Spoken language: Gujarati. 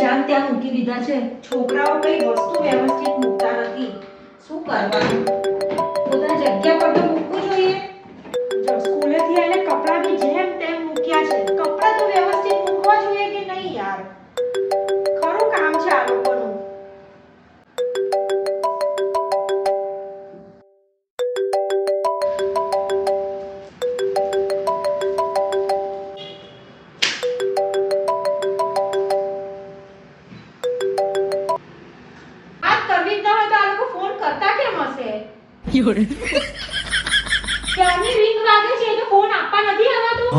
જ્યાં ત્યાં મૂકી દીધા છે. છોકરાઓ કઈ વસ્તુ વ્યવસ્થિત મૂકતા નથી. શું કરવાનું? પોતાની જગ્યા પર તો મૂકવું જોઈએ. જો સ્કૂલેથી આવીને કપડાં બી જેમ તેમ મૂક્યા છે. કપડાં તો વ્યવસ્થિત મૂકવા જોઈએ કે નહીં યાર? ખરું કામ છે આ લોકોનું. વાત કરવી જ ન હોય તો આ લોકો ફોન કરતા કેમ હશે? ક્યારની રિંગ વાગે છે તો ફોન આપવા નથી આવતું.